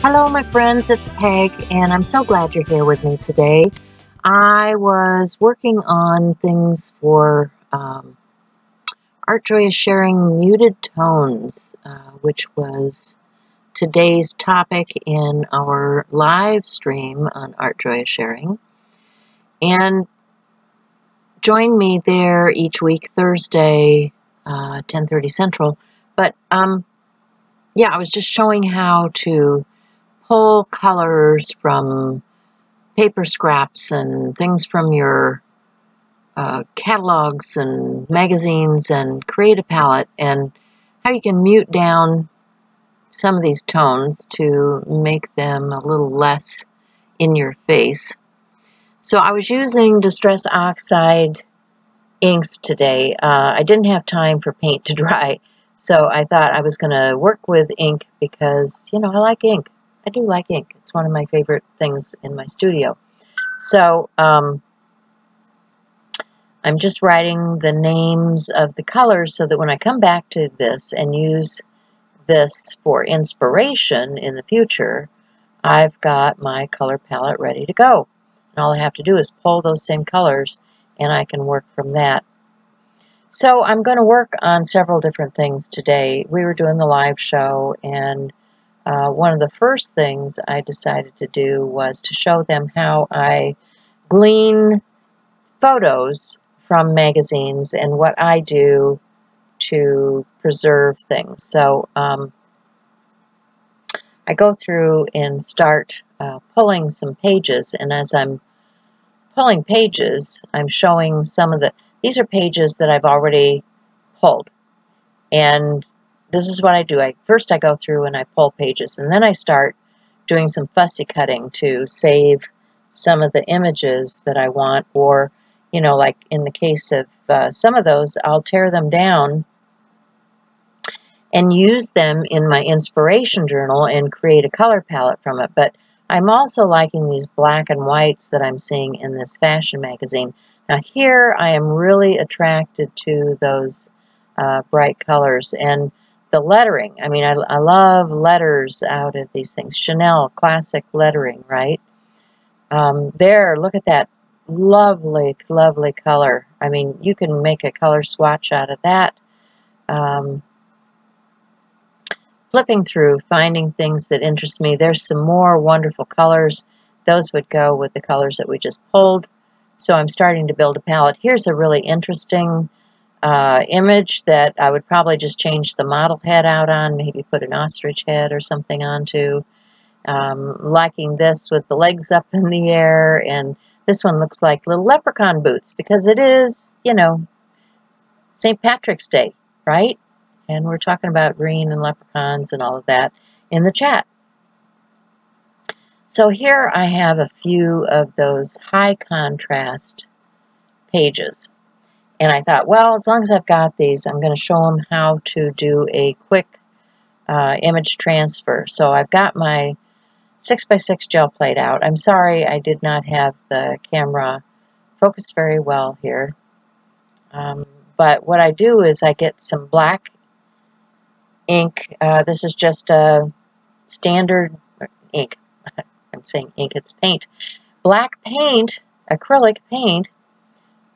Hello, my friends, it's Peg, and I'm so glad you're here with me today. I was working on things for Art Joy is sharing muted tones, which was today's topic in our live stream on Art Joy is Sharing. And join me there each week, Thursday, 10:30 Central. But yeah, I was just showing how to pull colors from paper scraps and things from your catalogs and magazines and create a palette, and how you can mute down some of these tones to make them a little less in your face. So I was using Distress Oxide inks today. I didn't have time for paint to dry, so I thought I was going to work with ink because, you know, I like ink. I do like ink. It's one of my favorite things in my studio. So I'm just writing the names of the colors so that when I come back to this and use this for inspiration in the future, I've got my color palette ready to go. And all I have to do is pull those same colors and I can work from that. So I'm going to work on several different things today. We were doing the live show, and one of the first things I decided to do was to show them how I glean photos from magazines and what I do to preserve things. So I go through and start pulling some pages, and as I'm pulling pages, I'm showing some of these are pages that I've already pulled. And this is what I do. First I go through and I pull pages, and then I start doing some fussy cutting to save some of the images that I want, or, you know, like in the case of some of those, I'll tear them down and use them in my inspiration journal and create a color palette from it. But I'm also liking these black and whites that I'm seeing in this fashion magazine. Now here I am really attracted to those bright colors and the lettering. I mean, I love letters out of these things. Chanel classic lettering, right? There, look at that lovely, lovely color. I mean, you can make a color swatch out of that. Flipping through, finding things that interest me. There's some more wonderful colors. Those would go with the colors that we just pulled. So I'm starting to build a palette. Here's a really interesting image that I would probably just change the model head out on, maybe put an ostrich head or something onto. Liking this with the legs up in the air, and this one looks like little leprechaun boots because it is, you know, St. Patrick's Day, right? And we're talking about green and leprechauns and all of that in the chat. So here I have a few of those high contrast pages. And I thought, well, as long as I've got these, I'm going to show them how to do a quick image transfer. So I've got my 6x6 gel plate out. I'm sorry I did not have the camera focused very well here. But what I do is I get some black ink. This is just a standard ink. I'm saying ink, it's paint. Black paint, acrylic paint,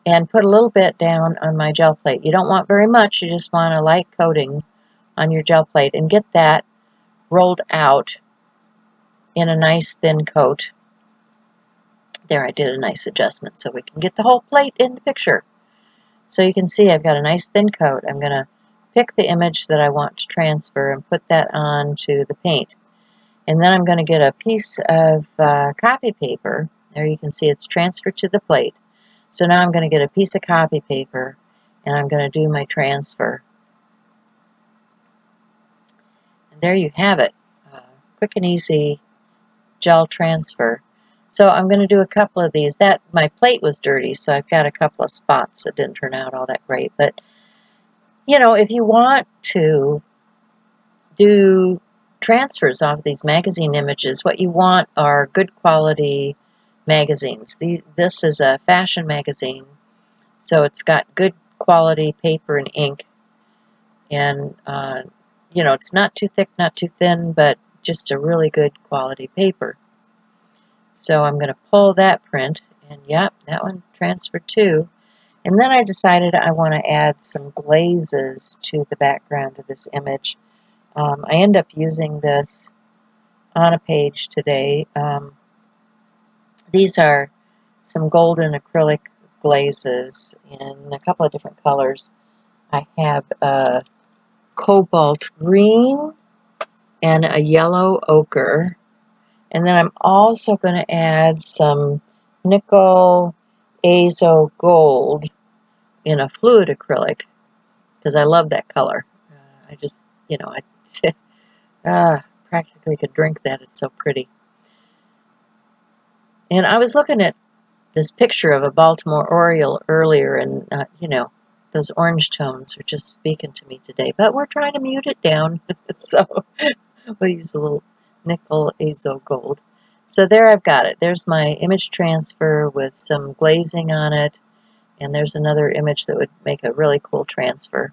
and put a little bit down on my gel plate. You don't want very much, you just want a light coating on your gel plate, and get that rolled out in a nice thin coat. There, I did a nice adjustment so we can get the whole plate in the picture. So you can see I've got a nice thin coat. I'm going to pick the image that I want to transfer and put that onto the paint. And then I'm going to get a piece of copy paper. There you can see it's transferred to the plate. So now I'm going to get a piece of copy paper and I'm going to do my transfer. And there you have it. Quick and easy gel transfer. So I'm going to do a couple of these. My plate was dirty, so I've got a couple of spots that didn't turn out all that great. But, you know, if you want to do transfers off these magazine images, what you want are good quality magazines. This is a fashion magazine, so it's got good quality paper and ink. And, you know, it's not too thick, not too thin, but just a really good quality paper. So I'm going to pull that print, and yep, that one transferred too. And then I decided I want to add some glazes to the background of this image. I end up using this on a page today. These are some golden acrylic glazes in a couple of different colors. I have a cobalt green and a yellow ochre. And then I'm also going to add some nickel azo gold in a fluid acrylic because I love that color. I just, you know, I practically could drink that. It's so pretty. And I was looking at this picture of a Baltimore Oriole earlier, and, you know, those orange tones are just speaking to me today. But we're trying to mute it down, so we'll use a little nickel azo gold. So there I've got it. There's my image transfer with some glazing on it, and there's another image that would make a really cool transfer.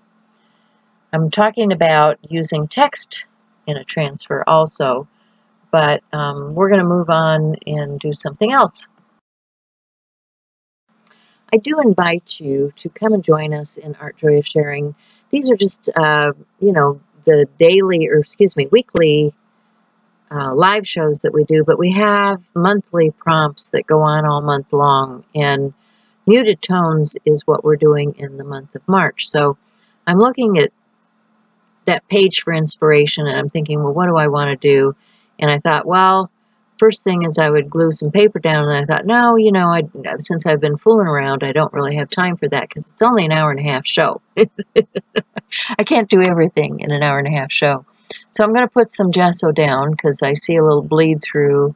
I'm talking about using text in a transfer also, but we're going to move on and do something else. I do invite you to come and join us in Art Joy of Sharing. These are just, you know, the daily, or excuse me, weekly live shows that we do, but we have monthly prompts that go on all month long, and muted tones is what we're doing in the month of March. So I'm looking at that page for inspiration, and I'm thinking, well, what do I want to do? And I thought, well, first thing is I would glue some paper down, and I thought, no, you know, since I've been fooling around, I don't really have time for that because it's only an hour and a half show. I can't do everything in an hour and a half show. So I'm going to put some gesso down because I see a little bleed through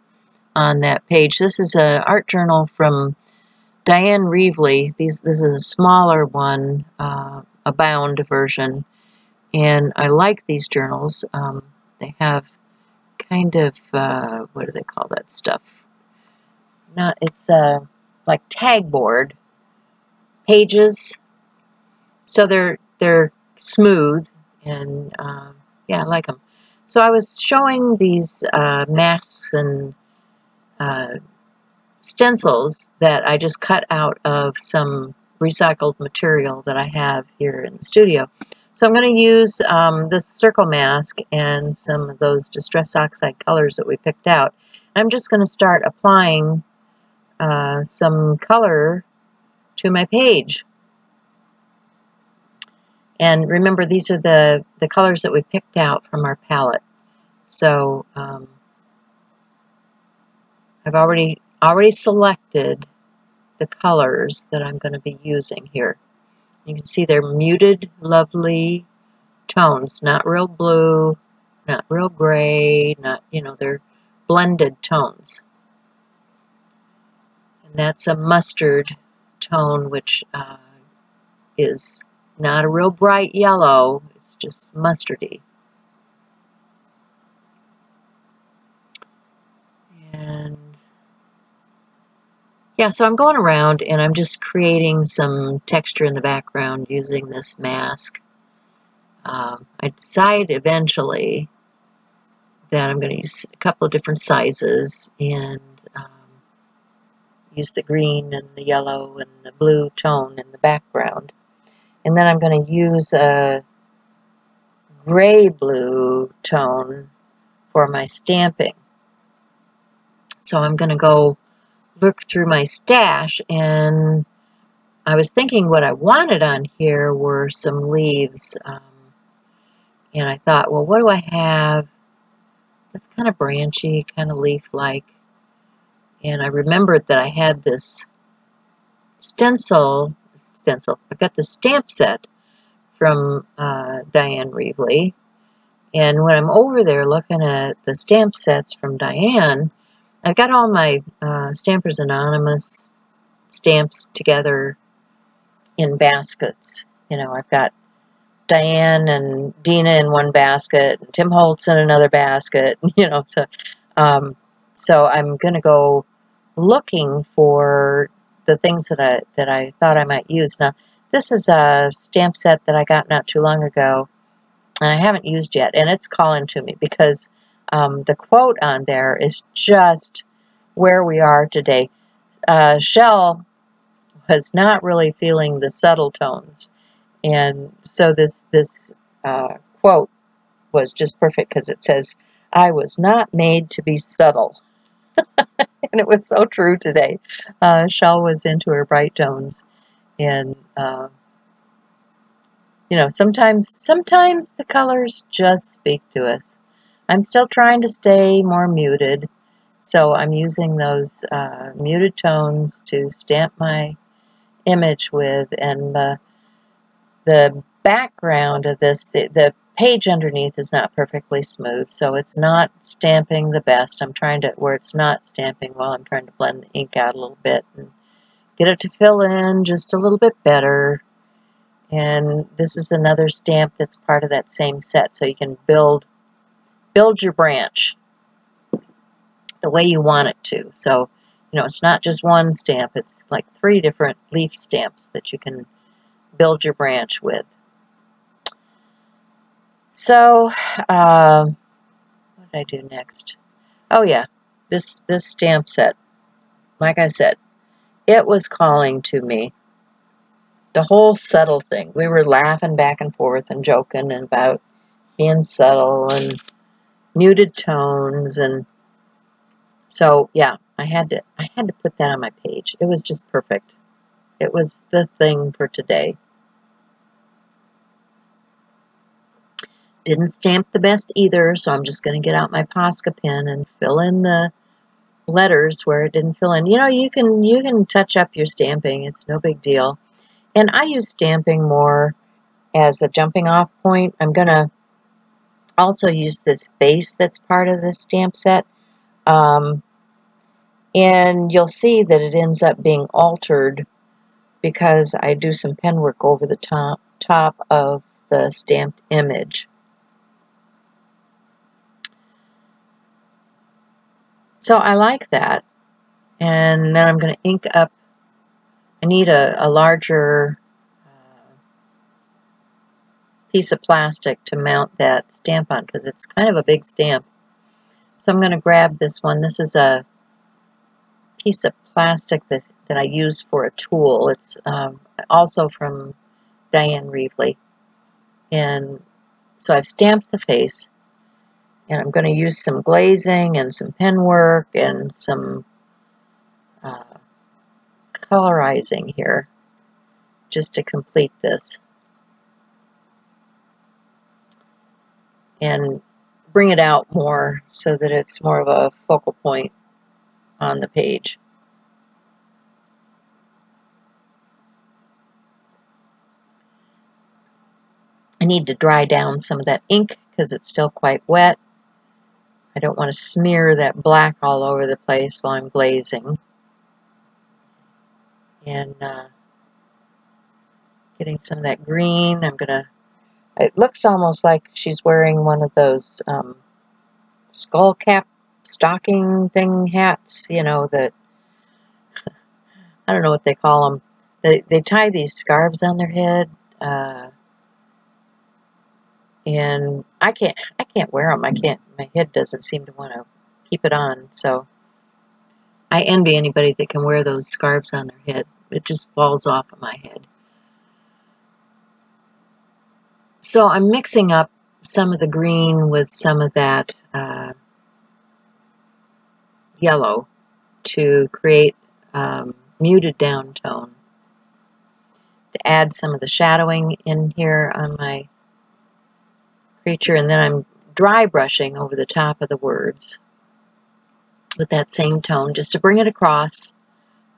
on that page. This is an art journal from Diane Reevely. This is a smaller one, a bound version, and I like these journals. They have kind of, what do they call that stuff? It's like tag board pages, so they're smooth, and yeah, I like them. So I was showing these masks and stencils that I just cut out of some recycled material that I have here in the studio. So I'm going to use this circle mask and some of those Distress Oxide colors that we picked out. I'm just going to start applying some color to my page. And remember, these are the colors that we picked out from our palette. So I've already selected the colors that I'm going to be using here. You can see they're muted, lovely tones, not real blue, not real gray, not, you know, they're blended tones. And that's a mustard tone, which is not a real bright yellow, it's just mustardy. And yeah, so I'm going around and I'm just creating some texture in the background using this mask. I decide eventually that I'm going to use a couple of different sizes and use the green and the yellow and the blue tone in the background. And then I'm going to use a gray-blue tone for my stamping. So I'm going to go look through my stash, and I was thinking what I wanted on here were some leaves. And I thought, well, what do I have that's kind of branchy, kind of leaf-like? And I remembered that I had this stencil. I've got the stamp set from Diane Reevely. And when I'm over there looking at the stamp sets from Diane, I've got all my Stampers Anonymous stamps together in baskets. You know, I've got Diane and Dina in one basket, and Tim Holtz in another basket. You know, so I'm going to go looking for the things that I thought I might use. Now, this is a stamp set that I got not too long ago, and I haven't used yet, and it's calling to me because The quote on there is just where we are today. Shell was not really feeling the subtle tones, and so this quote was just perfect because it says, "I was not made to be subtle," and it was so true today. Shell was into her bright tones, and you know, sometimes the colors just speak to us. I'm still trying to stay more muted, so I'm using those muted tones to stamp my image with, and the background of this, the page underneath is not perfectly smooth, so it's not stamping the best. I'm trying to, where it's not stamping well, I'm trying to blend the ink out a little bit and get it to fill in just a little bit better. And this is another stamp that's part of that same set, so you can build your branch the way you want it to. So, you know, it's not just one stamp, it's like 3 different leaf stamps that you can build your branch with. So, what did I do next? Oh yeah, this stamp set, like I said, it was calling to me. The whole subtle thing. We were laughing back and forth and joking about being subtle and muted tones, and so yeah, I had to put that on my page. It was just perfect. It was the thing for today. Didn't stamp the best either, so I'm just going to get out my Posca pen and fill in the letters where it didn't fill in. You know, you can touch up your stamping. It's no big deal. And I use stamping more as a jumping off point. I'm going to also use this base that's part of the stamp set. And you'll see that it ends up being altered because I do some pen work over the top of the stamped image. So I like that. And then I'm going to ink up. I need a larger piece of plastic to mount that stamp on because it's kind of a big stamp. So I'm going to grab this one. This is a piece of plastic that I use for a tool. It's also from Diane Reevely. And so I've stamped the face, and I'm going to use some glazing and some pen work and some colorizing here just to complete this and bring it out more so that it's more of a focal point on the page. I need to dry down some of that ink because it's still quite wet. I don't want to smear that black all over the place while I'm glazing. And getting some of that green. It looks almost like she's wearing one of those skull cap stocking thing hats, you know, that, I don't know what they call them. They tie these scarves on their head, and I can't wear them. My head doesn't seem to want to keep it on, so I envy anybody that can wear those scarves on their head. It just falls off of my head. So I'm mixing up some of the green with some of that yellow to create muted down tone, to add some of the shadowing in here on my creature, and then I'm dry brushing over the top of the words with that same tone just to bring it across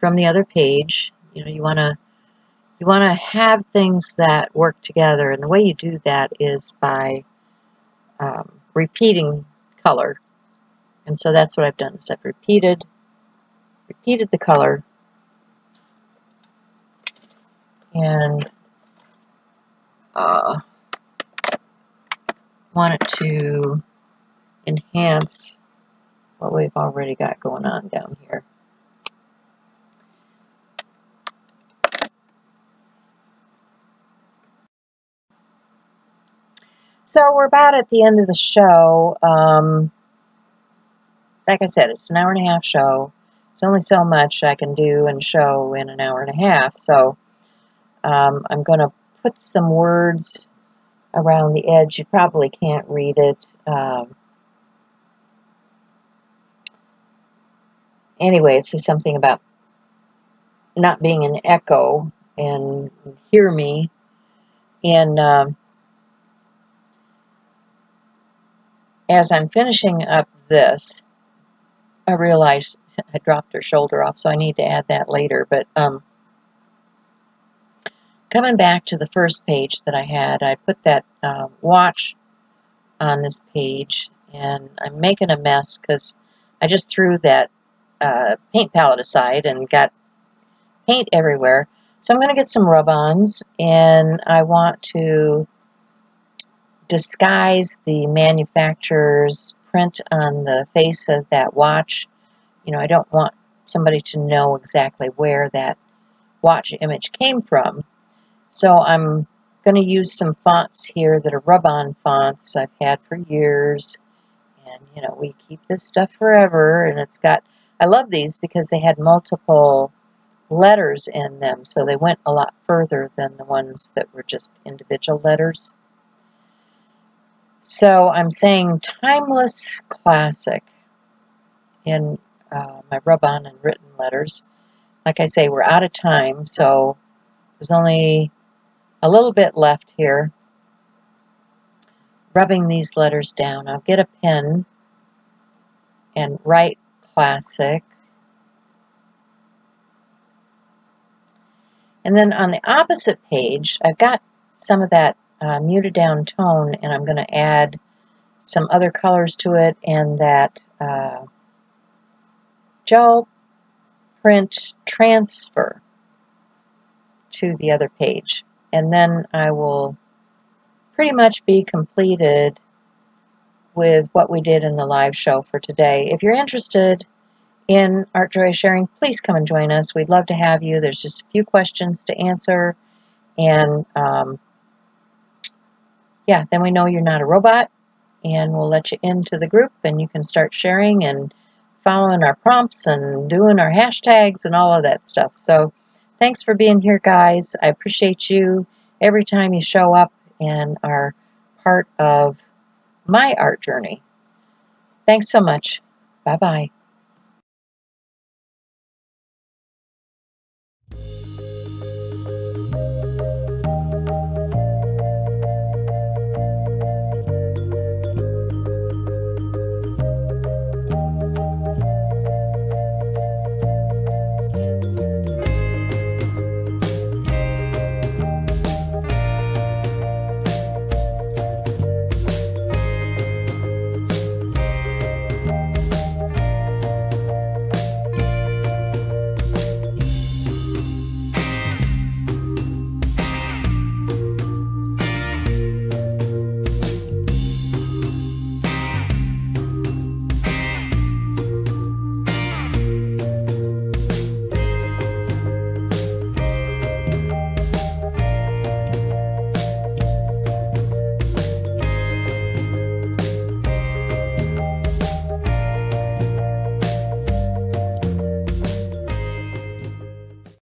from the other page. You know, you want to have things that work together, and the way you do that is by repeating color. And so that's what I've done, is I've repeated the color, and wanted to enhance what we've already got going on down here. So we're about at the end of the show. like I said, it's an hour and a half show. It's only so much I can do and show in an hour and a half. So I'm going to put some words around the edge. You probably can't read it. Anyway, it says something about not being an echo and hear me. And as I'm finishing up this, I realized I dropped her shoulder off, so I need to add that later. But coming back to the first page that I had, I put that watch on this page, and I'm making a mess because I just threw that paint palette aside and got paint everywhere. So I'm going to get some rub-ons, and I want to disguise the manufacturer's print on the face of that watch. You know, I don't want somebody to know exactly where that watch image came from. So I'm going to use some fonts here that are rub-on fonts I've had for years. And, you know, we keep this stuff forever. And it's got, I love these because they had multiple letters in them. So they went a lot further than the ones that were just individual letters. So I'm saying timeless classic in my rub-on and written letters. Like I say, we're out of time, so there's only a little bit left here. Rubbing these letters down. I'll get a pen and write classic. And then on the opposite page, I've got some of that muted down tone, and I'm going to add some other colors to it, and that gel print transfer to the other page. And then I will pretty much be completed with what we did in the live show for today. If you're interested in Art Joy Sharing, please come and join us. We'd love to have you. There's just a few questions to answer. And yeah, then we know you're not a robot, and we'll let you into the group, and you can start sharing and following our prompts and doing our hashtags and all of that stuff. So thanks for being here, guys. I appreciate you every time you show up and are part of my art journey. Thanks so much. Bye-bye.